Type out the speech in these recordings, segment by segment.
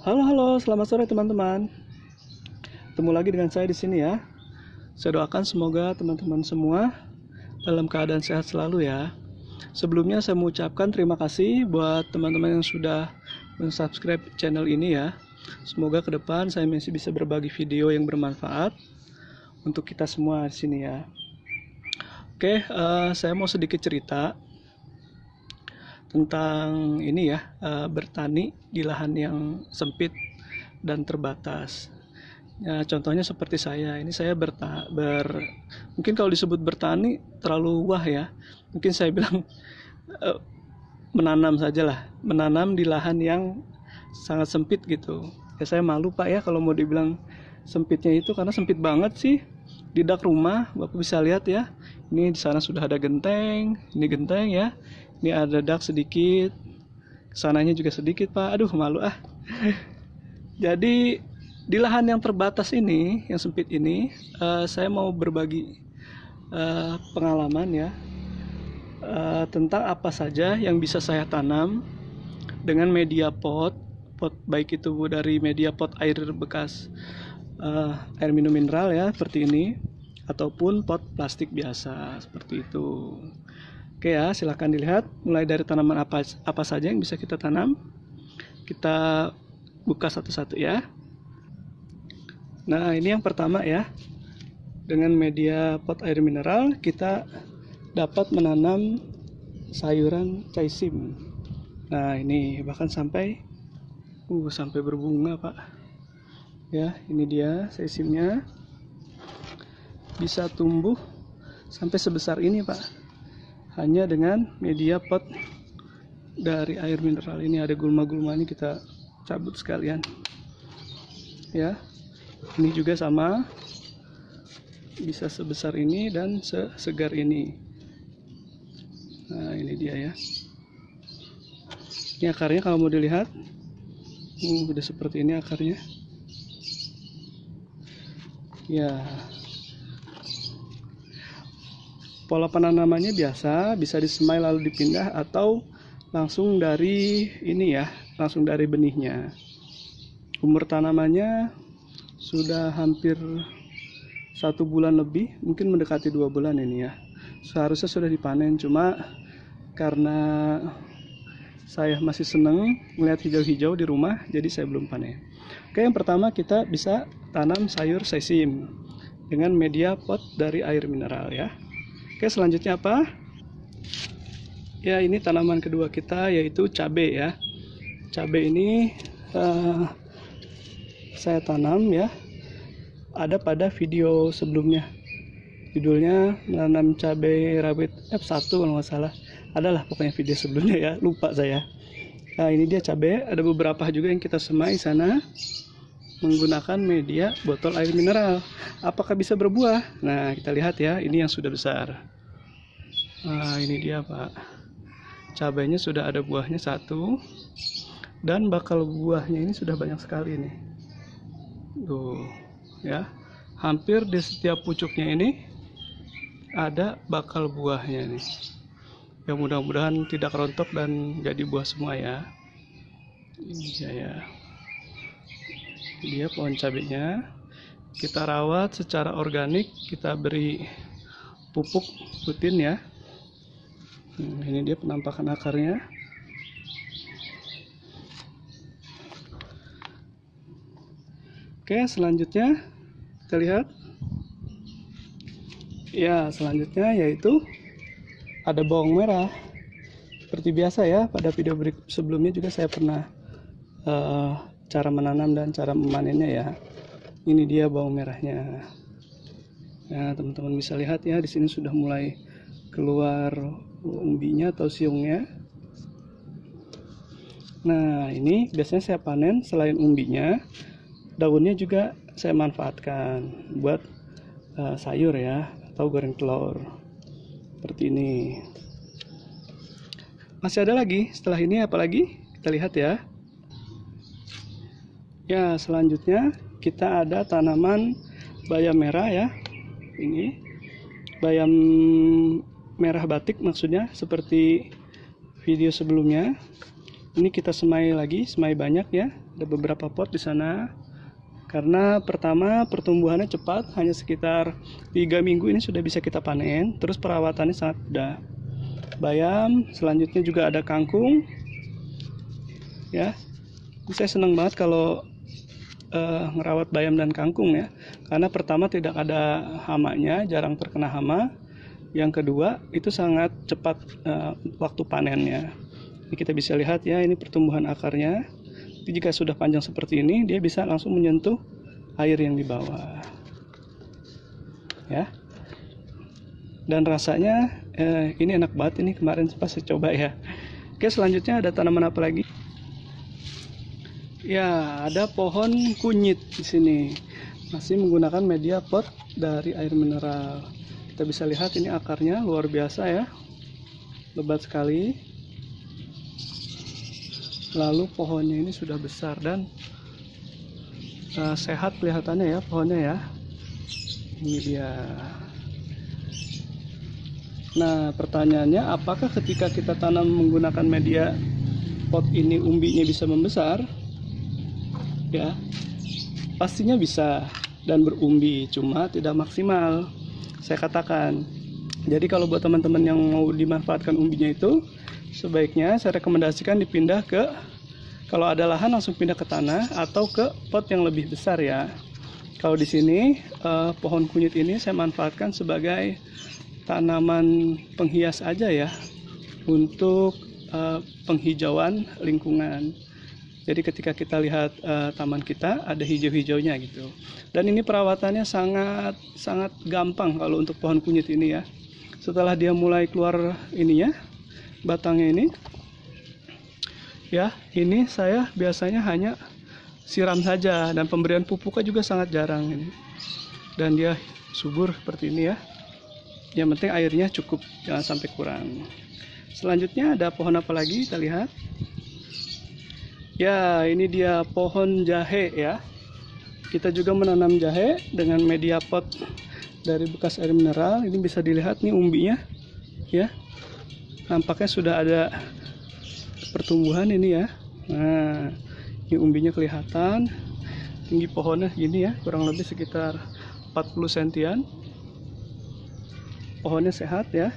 Halo, halo, selamat sore teman-teman. Ketemu lagi dengan saya di sini ya. Saya doakan semoga teman-teman semua dalam keadaan sehat selalu ya. Sebelumnya saya mengucapkan terima kasih buat teman-teman yang sudah mensubscribe channel ini ya. Semoga ke depan saya masih bisa berbagi video yang bermanfaat untuk kita semua di sini ya. Oke, saya mau sedikit cerita tentang ini ya, bertani di lahan yang sempit dan terbatas. Ya, contohnya seperti saya. Ini saya mungkin kalau disebut bertani terlalu wah ya. Mungkin saya bilang menanam sajalah, menanam di lahan yang sangat sempit gitu. Ya saya malu Pak ya kalau mau dibilang sempitnya itu, karena sempit banget sih. Di dak rumah Bapak bisa lihat ya. Ini di sana sudah ada genteng, ini genteng ya. Ini ada dak sedikit, kesananya juga sedikit Pak. Aduh malu ah. Jadi di lahan yang terbatas ini, yang sempit ini, saya mau berbagi pengalaman ya, tentang apa saja yang bisa saya tanam dengan media pot baik itu dari media pot air bekas, air minum mineral ya seperti ini, ataupun pot plastik biasa seperti itu. Oke ya, silahkan dilihat mulai dari tanaman apa saja yang bisa kita tanam. Kita buka satu-satu ya. Nah, ini yang pertama ya. Dengan media pot air mineral kita dapat menanam sayuran caisip. Nah, ini bahkan sampai berbunga, Pak. Ya, ini dia caisipnya. Bisa tumbuh sampai sebesar ini, Pak. Hanya dengan media pot dari air mineral ini. Ada gulma-gulma ini, kita cabut sekalian ya. Ini juga sama, bisa sebesar ini dan segar ini. Nah, ini dia ya. Ini akarnya kalau mau dilihat, udah seperti ini akarnya ya. Pola penanamannya biasa, bisa disemai lalu dipindah atau langsung dari ini ya, langsung dari benihnya. Umur tanamannya sudah hampir 1 bulan lebih, mungkin mendekati 2 bulan ini ya. Seharusnya sudah dipanen, cuma karena saya masih seneng melihat hijau-hijau di rumah, jadi saya belum panen. Oke, yang pertama kita bisa tanam sayur sesame dengan media pot dari air mineral ya. Oke, selanjutnya apa? Ya, ini tanaman kedua kita yaitu cabai ya. Cabai ini saya tanam ya. Ada pada video sebelumnya. Judulnya menanam cabai rawit F1 kalau nggak salah. Adalah pokoknya video sebelumnya ya, lupa saya. Nah, ini dia cabai, ada beberapa juga yang kita semai sana menggunakan media botol air mineral. Apakah bisa berbuah? Nah, kita lihat ya, ini yang sudah besar. Nah, ini dia Pak. Cabainya sudah ada buahnya 1. Dan bakal buahnya ini sudah banyak sekali nih. Tuh, ya. Hampir di setiap pucuknya ini ada bakal buahnya nih. Ya mudah-mudahan tidak rontok dan jadi buah semua ya. Ini dia. Dia pohon cabenya. Kita rawat secara organik, kita beri pupuk rutin ya. Ini dia penampakan akarnya. Oke, selanjutnya kita lihat. Ya, selanjutnya yaitu ada bawang merah. Seperti biasa ya, pada video sebelumnya juga saya pernah cara menanam dan cara memanennya ya. Ini dia bawang merahnya. Nah, teman-teman bisa lihat ya, di sini sudah mulai keluar umbinya atau siungnya. Nah, ini biasanya saya panen selain umbinya, daunnya juga saya manfaatkan buat sayur ya, atau goreng telur seperti ini. Masih ada lagi setelah ini, apalagi kita lihat ya. Ya, selanjutnya kita ada tanaman bayam merah ya. Ini bayam merah batik maksudnya, seperti video sebelumnya. Ini kita semai lagi, semai banyak ya. Ada beberapa pot di sana. Karena pertama pertumbuhannya cepat, hanya sekitar 3 minggu ini sudah bisa kita panen. Terus perawatannya sangat mudah. Bayam, selanjutnya juga ada kangkung. Ya, saya senang banget kalau ngerawat bayam dan kangkung ya. Karena pertama tidak ada hamanya, jarang terkena hama. Yang kedua itu sangat cepat waktu panennya. Ini kita bisa lihat ya, ini pertumbuhan akarnya. Jika sudah panjang seperti ini, dia bisa langsung menyentuh air yang di bawah. Ya. Dan rasanya ini enak banget, ini kemarin pas saya coba ya. Oke, selanjutnya ada tanaman apa lagi? Ya, ada pohon kunyit di sini. Masih menggunakan media pot dari air mineral. Kita bisa lihat ini akarnya luar biasa ya. Lebat sekali. Lalu pohonnya ini sudah besar dan sehat kelihatannya ya pohonnya ya. Ini dia. Nah, pertanyaannya, apakah ketika kita tanam menggunakan media pot ini umbinya bisa membesar? Ya, pastinya bisa dan berumbi, cuma tidak maksimal. Saya katakan. Jadi kalau buat teman-teman yang mau dimanfaatkan umbinya itu, sebaiknya saya rekomendasikan dipindah ke, kalau ada lahan langsung pindah ke tanah atau ke pot yang lebih besar ya. Kalau di sini pohon kunyit ini saya manfaatkan sebagai tanaman penghias aja ya, untuk penghijauan lingkungan. Jadi ketika kita lihat taman kita ada hijau-hijaunya gitu. Dan ini perawatannya sangat gampang kalau untuk pohon kunyit ini ya. Setelah dia mulai keluar ininya, batangnya ini ya, ini saya biasanya hanya siram saja dan pemberian pupuknya juga sangat jarang ini. Dan dia subur seperti ini ya. Yang penting airnya cukup, jangan sampai kurang. Selanjutnya ada pohon apa lagi kita lihat. Ya, ini dia pohon jahe ya. Kita juga menanam jahe dengan media pot dari bekas air mineral. Ini bisa dilihat nih umbinya ya. Nampaknya sudah ada pertumbuhan ini ya. Nah, ini umbinya kelihatan. Tinggi pohonnya gini ya, kurang lebih sekitar 40 sentian. Pohonnya sehat ya.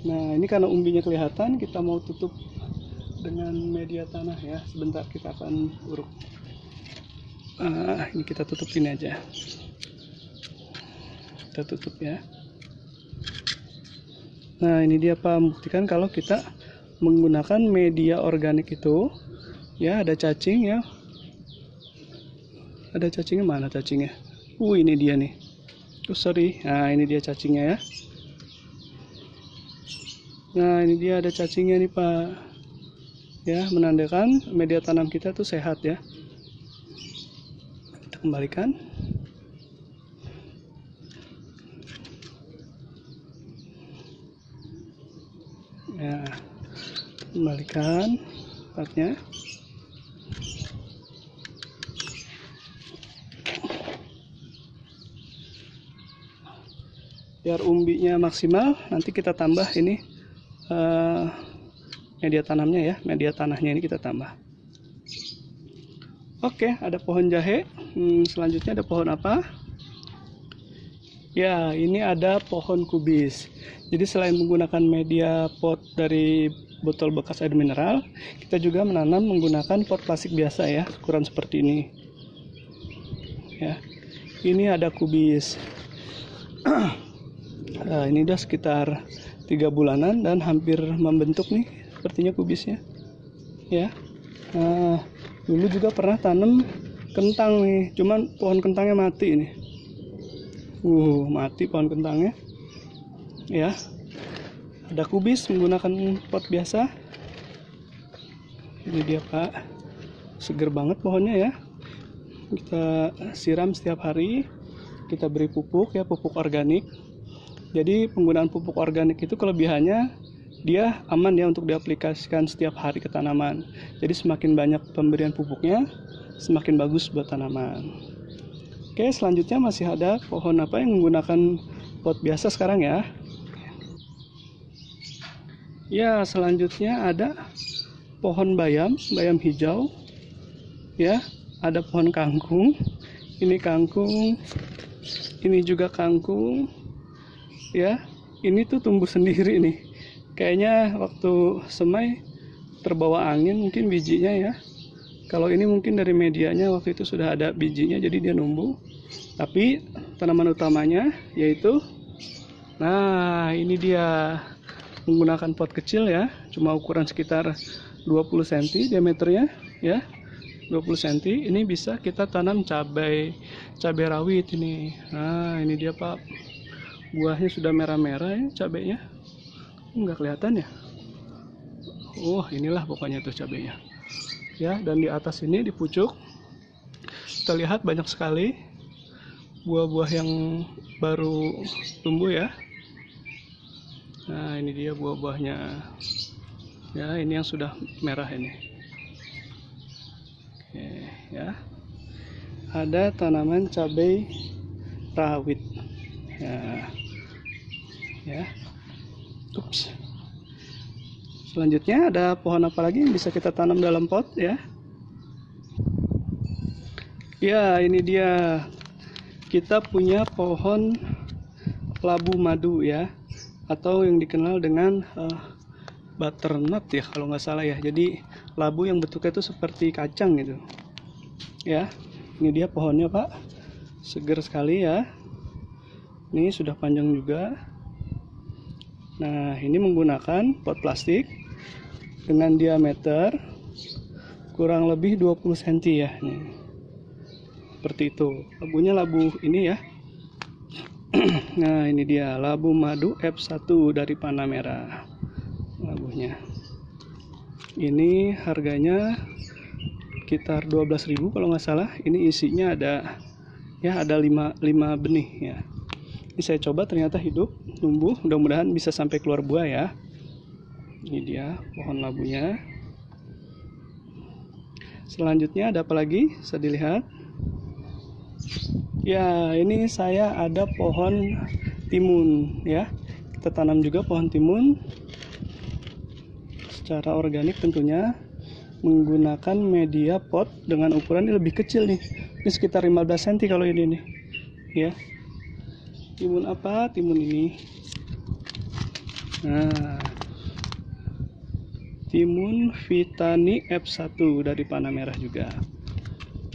Nah, ini karena umbinya kelihatan, kita mau tutup dengan media tanah ya. Sebentar kita akan uruk. Ini kita tutup ini aja. Kita tutup ya. Nah, ini dia Pak, membuktikan kalau kita menggunakan media organik itu ya, ada cacing ya. Ada cacingnya, mana cacingnya? Ini dia nih. Sorry. Nah, ini dia cacingnya ya. Nah, ini dia ada cacingnya nih Pak. Ya, menandakan media tanam kita tuh sehat ya. Kita kembalikan. Ya, kembalikan partnya. Biar umbinya maksimal, nanti kita tambah ini media tanamnya ya, media tanahnya ini kita tambah. Oke, ada pohon jahe. Selanjutnya ada pohon apa? Ya, ini ada pohon kubis. Jadi selain menggunakan media pot dari botol bekas air mineral, kita juga menanam menggunakan pot plastik biasa ya, ukuran seperti ini. Ya, ini ada kubis. Nah, ini udah sekitar 3 bulanan dan hampir membentuk nih sepertinya kubisnya ya. Nah, dulu juga pernah tanam kentang nih, cuman pohon kentangnya mati ini. Mati pohon kentangnya ya. Ada kubis menggunakan pot biasa. Ini dia Pak, seger banget pohonnya ya. Kita siram setiap hari, kita beri pupuk ya, pupuk organik. Jadi penggunaan pupuk organik itu kelebihannya dia aman ya untuk diaplikasikan setiap hari ke tanaman. Jadi semakin banyak pemberian pupuknya, semakin bagus buat tanaman. Oke, selanjutnya masih ada pohon apa yang menggunakan pot biasa sekarang ya. Ya, selanjutnya ada pohon bayam hijau ya, ada pohon kangkung, ini kangkung, ini juga kangkung ya. Ini tuh tumbuh sendiri nih, kayaknya waktu semai terbawa angin mungkin bijinya ya. Kalau ini mungkin dari medianya waktu itu sudah ada bijinya, jadi dia numbuh. Tapi tanaman utamanya yaitu, nah ini dia, menggunakan pot kecil ya, cuma ukuran sekitar 20 cm diameternya ya, 20 cm. Ini bisa kita tanam cabai rawit ini. Nah ini dia Pak, buahnya sudah merah-merah ya cabainya, nggak kelihatan ya. Oh inilah pokoknya tuh cabainya ya. Dan di atas ini di pucuk kita lihat banyak sekali buah-buah yang baru tumbuh ya. Nah ini dia buah-buahnya ya, ini yang sudah merah ini. Oke ya, ada tanaman cabai rawit ya. Ups. Selanjutnya ada pohon apa lagi yang bisa kita tanam dalam pot ya? Ya ini dia, kita punya pohon labu madu ya, atau yang dikenal dengan butternut ya kalau nggak salah ya. Jadi labu yang bentuknya itu seperti kacang gitu ya. Ini dia pohonnya Pak, seger sekali ya. Ini sudah panjang juga. Nah ini menggunakan pot plastik dengan diameter kurang lebih 20 cm ya nih. Seperti itu labunya, labu ini ya. Nah ini dia labu madu F1 dari Panamera labunya. Ini harganya sekitar 12.000 kalau nggak salah. Ini isinya ada ya, ada 5 benih ya. Ini saya coba, ternyata hidup, tumbuh, mudah-mudahan bisa sampai keluar buah ya. Ini dia pohon labunya. Selanjutnya ada apa lagi? Bisa dilihat. Ya, ini saya ada pohon timun ya. Kita tanam juga pohon timun secara organik tentunya, menggunakan media pot dengan ukuran yang lebih kecil nih. Ini sekitar 15 cm kalau ini nih. Ya. Timun apa? Timun ini. Nah, timun Vitani F1 dari Panamera juga.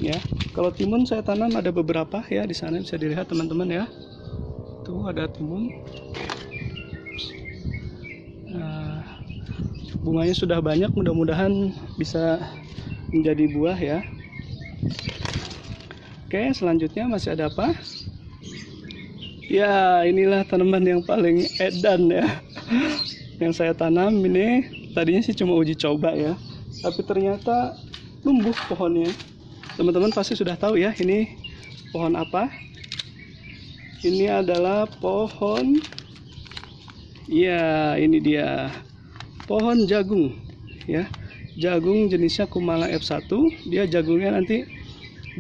Ya, kalau timun saya tanam ada beberapa ya, di sana bisa dilihat teman-teman ya. Tuh ada timun. Nah, bunganya sudah banyak, mudah-mudahan bisa menjadi buah ya. Oke, selanjutnya masih ada apa? Ya, inilah tanaman yang paling edan ya. Yang saya tanam ini tadinya sih cuma uji coba ya, tapi ternyata tumbuh pohonnya. Teman-teman pasti sudah tahu ya, ini pohon apa? Ini adalah pohon, ya ini dia, pohon jagung ya. Jagung jenisnya Kumala F1. Dia jagungnya nanti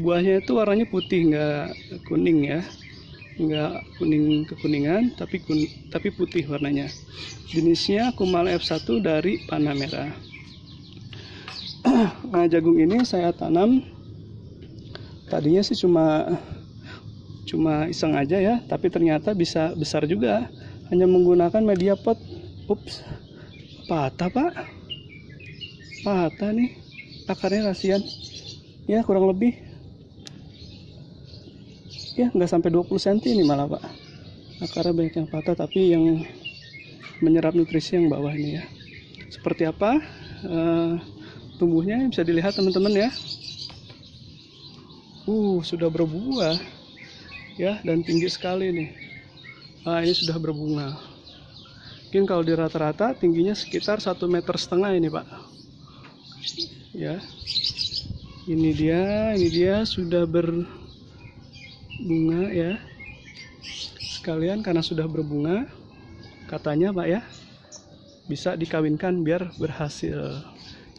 buahnya itu warnanya putih, nggak kuning ya, nggak kuning kekuningan, tapi putih warnanya. Jenisnya Kumala F1 dari Panamera. Nah jagung ini saya tanam tadinya sih cuma iseng aja ya, tapi ternyata bisa besar juga hanya menggunakan media pot. Ups, patah Pak, patah nih akarnya, kasihan ya, kurang lebih ya nggak sampai 20 cm ini malah Pak, akarnya banyak yang patah, tapi yang menyerap nutrisi yang bawah ini ya. Seperti apa tumbuhnya bisa dilihat teman-teman ya. Sudah berbuah ya, dan tinggi sekali nih. Nah ini sudah berbunga. Mungkin kalau di rata-rata tingginya sekitar 1,5 meter ini Pak ya. Ini dia sudah berbunga ya. Sekalian karena sudah berbunga, katanya Pak ya, bisa dikawinkan biar berhasil.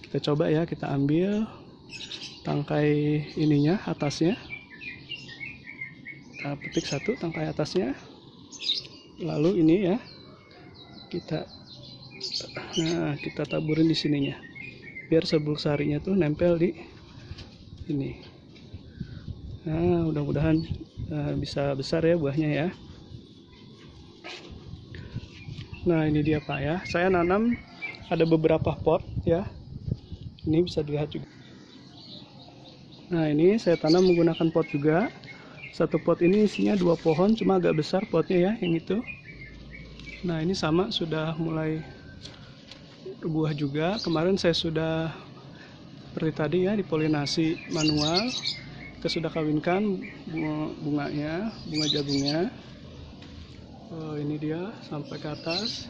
Kita coba ya, kita ambil tangkai ininya, atasnya. Kita petik satu tangkai atasnya. Lalu ini ya, kita taburin di sininya. biar serbuk sarinya tuh nempel di ini. Nah, mudah-mudahan bisa besar ya buahnya ya. Nah, ini dia Pak ya. Saya nanam ada beberapa pot ya. Ini bisa dilihat juga. Nah, ini saya tanam menggunakan pot juga. Satu pot ini isinya 2 pohon, cuma agak besar potnya ya, yang itu. Nah, ini sama sudah mulai berbuah juga. Kemarin saya sudah seperti tadi ya, dipolinasi manual. Kita sudah kawinkan bunganya, bunga jagungnya. Ini dia sampai ke atas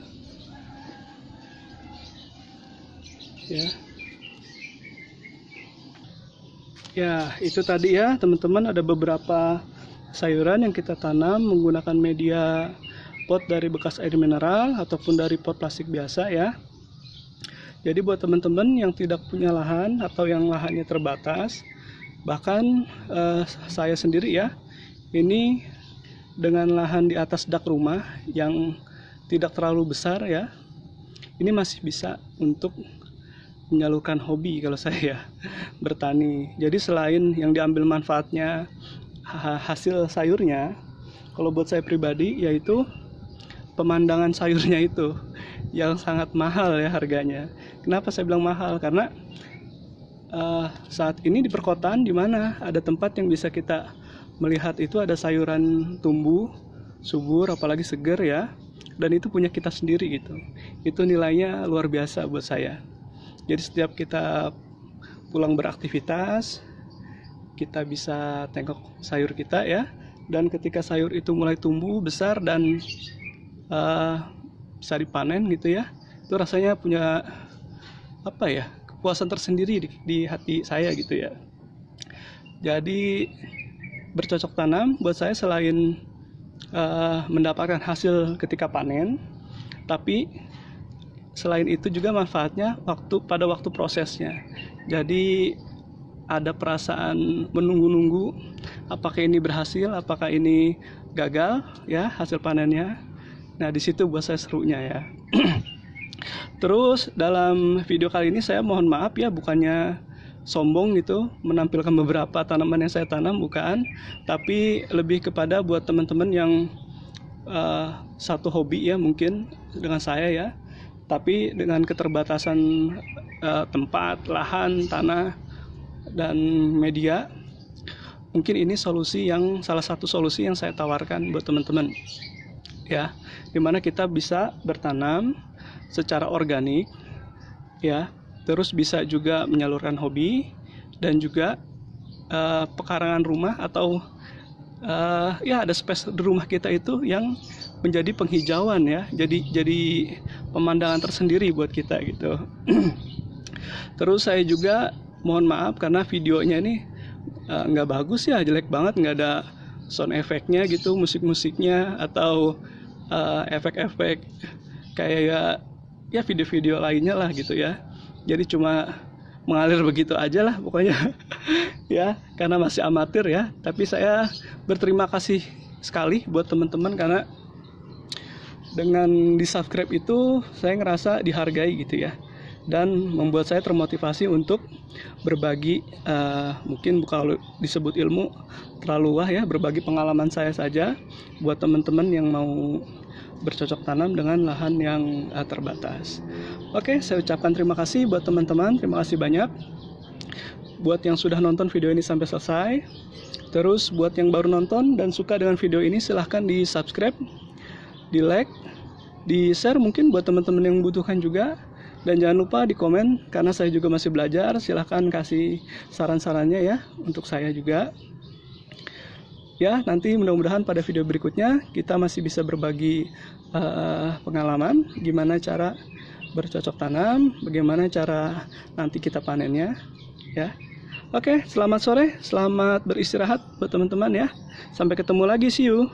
ya. Ya, itu tadi ya teman-teman, ada beberapa sayuran yang kita tanam menggunakan media pot dari bekas air mineral ataupun dari pot plastik biasa ya. Jadi buat teman-teman yang tidak punya lahan atau yang lahannya terbatas, bahkan saya sendiri ya, ini dengan lahan di atas dak rumah yang tidak terlalu besar ya, ini masih bisa untuk menyalurkan hobi kalau saya bertani. Jadi selain yang diambil manfaatnya hasil sayurnya, kalau buat saya pribadi yaitu pemandangan sayurnya itu yang sangat mahal ya harganya. Kenapa saya bilang mahal? Karena saat ini di perkotaan di mana ada tempat yang bisa kita melihat itu ada sayuran tumbuh subur, apalagi seger ya, dan itu punya kita sendiri gitu. Itu nilainya luar biasa buat saya. Jadi setiap kita pulang beraktivitas, kita bisa tengok sayur kita ya, dan ketika sayur itu mulai tumbuh besar dan bisa dipanen gitu ya, itu rasanya punya apa ya, kepuasan tersendiri di hati saya gitu ya. Jadi bercocok tanam buat saya selain mendapatkan hasil ketika panen, tapi selain itu juga manfaatnya pada waktu prosesnya. Jadi ada perasaan menunggu-nunggu apakah ini berhasil, apakah ini gagal ya hasil panennya. Nah, di situ buat saya serunya ya. Terus dalam video kali ini saya mohon maaf ya, bukannya sombong gitu menampilkan beberapa tanaman yang saya tanam, bukan, tapi lebih kepada buat teman-teman yang satu hobi ya mungkin dengan saya ya, tapi dengan keterbatasan tempat, lahan, tanah, dan media, mungkin ini salah satu solusi yang saya tawarkan buat teman-teman ya, dimana kita bisa bertanam secara organik ya, terus bisa juga menyalurkan hobi, dan juga pekarangan rumah atau ya ada space di rumah kita itu yang menjadi penghijauan ya, jadi pemandangan tersendiri buat kita gitu. Terus saya juga mohon maaf karena videonya ini nggak bagus ya, jelek banget, nggak ada sound efeknya gitu, musik-musiknya atau efek-efek kayak ya video-video lainnya lah gitu ya. Jadi cuma mengalir begitu aja lah pokoknya ya, karena masih amatir ya. Tapi saya berterima kasih sekali buat teman-teman karena dengan di subscribe itu saya ngerasa dihargai gitu ya, dan membuat saya termotivasi untuk berbagi, mungkin kalau disebut ilmu terlalu wah ya, berbagi pengalaman saya saja buat teman-teman yang mau bercocok tanam dengan lahan yang terbatas. Oke, saya ucapkan terima kasih buat teman-teman, terima kasih banyak buat yang sudah nonton video ini sampai selesai. Terus buat yang baru nonton dan suka dengan video ini, silahkan di subscribe, di like, di share mungkin buat teman-teman yang membutuhkan juga. Dan jangan lupa di komen, karena saya juga masih belajar, silahkan kasih saran-sarannya ya untuk saya juga. Ya, nanti mudah-mudahan pada video berikutnya kita masih bisa berbagi pengalaman gimana cara bercocok tanam, bagaimana cara nanti kita panennya ya. Oke, selamat sore, selamat beristirahat buat teman-teman ya. Sampai ketemu lagi, see you.